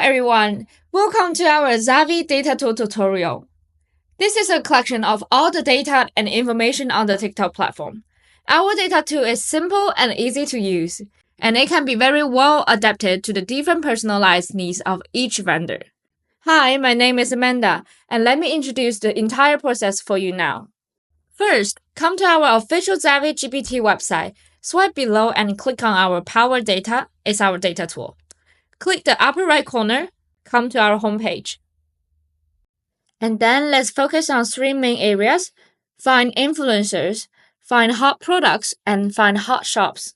everyone, welcome to our Zavi Data Tool tutorial. This is a collection of all the data and information on the TikTok platform. Our data tool is simple and easy to use, and it can be very well adapted to the different personalized needs of each vendor. Hi, my name is Amanda, and let me introduce the entire process for you now. First, come to our official Zavi GPT website, swipe below and click on our Power Data, it's our data tool. Click the upper right corner, come to our homepage. And then let's focus on three main areas: find influencers, find hot products, and find hot shops.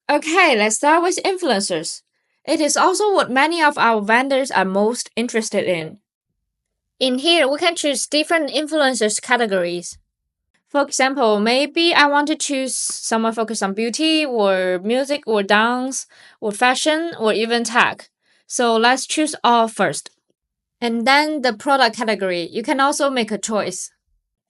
Okay, let's start with influencers. It is also what many of our vendors are most interested in. In here, we can choose different influencers categories. For example, maybe I want to choose someone focused on beauty or music or dance or fashion or even tech. So let's choose all first. And then the product category, you can also make a choice.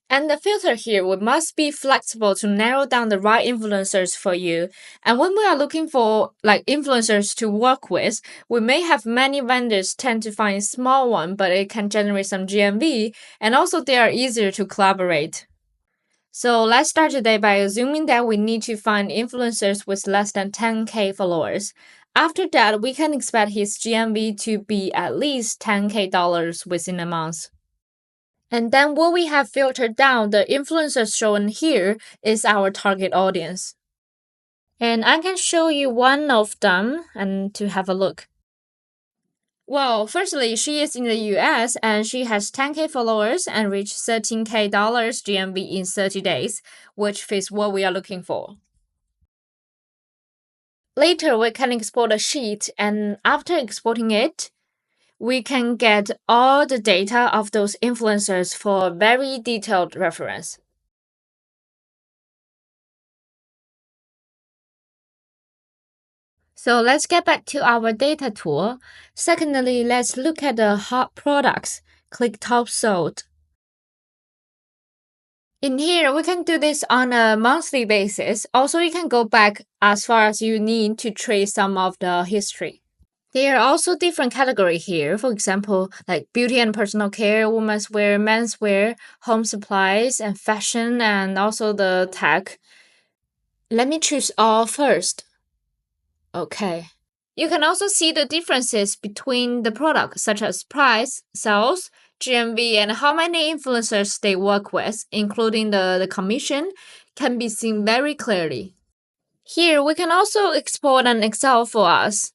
And the filter here, we must be flexible to narrow down the right influencers for you. And when we are looking for influencers to work with, we may have many vendors tend to find a small one, but it can generate some GMV, and also they are easier to collaborate. So let's start today by assuming that we need to find influencers with less than 10K followers. After that, we can expect his GMV to be at least $10K within a month. And then what we have filtered down, the influencers shown here is our target audience. And I can show you one of them and to have a look. Well, firstly, she is in the US and she has 10K followers and reached $13K GMV in 30 days, which fits what we are looking for. Later, we can export a sheet, and after exporting it, we can get all the data of those influencers for very detailed reference. So let's get back to our data tool. Secondly, let's look at the hot products. Click top sold. In here, we can do this on a monthly basis. Also, you can go back as far as you need to trace some of the history. There are also different categories here. For example, like beauty and personal care, women's wear, men's wear, home supplies, and fashion, and also the tech. Let me choose all first. Okay. You can also see the differences between the products, such as price, sales, GMV, and how many influencers they work with, including the commission, can be seen very clearly. Here, we can also export an Excel for us.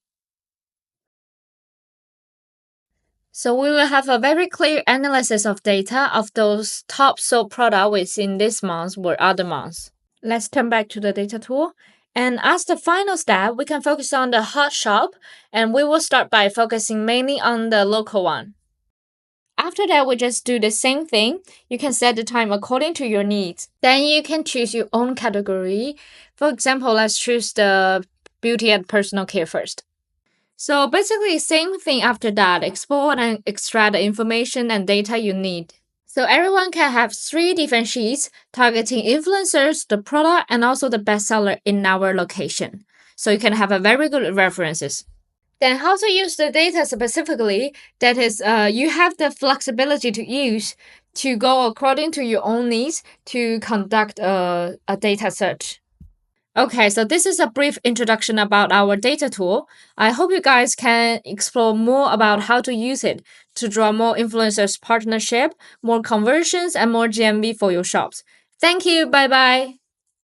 So we will have a very clear analysis of data of those top sold products within this month or other months. Let's turn back to the data tool. And as the final step, we can focus on the hot shop, and we will start by focusing mainly on the local one. After that, we just do the same thing. You can set the time according to your needs. Then you can choose your own category. For example, let's choose the beauty and personal care first. So basically, same thing after that, export and extract the information and data you need. So everyone can have 3 different sheets targeting influencers, the product, and also the bestseller in our location. So you can have a very good references. Then how to use the data specifically, that is, you have the flexibility to use to go according to your own needs to conduct a data search. Okay, so this is a brief introduction about our data tool. I hope you guys can explore more about how to use it to draw more influencers partnership, more conversions, and more GMV for your shops. Thank you. Bye bye.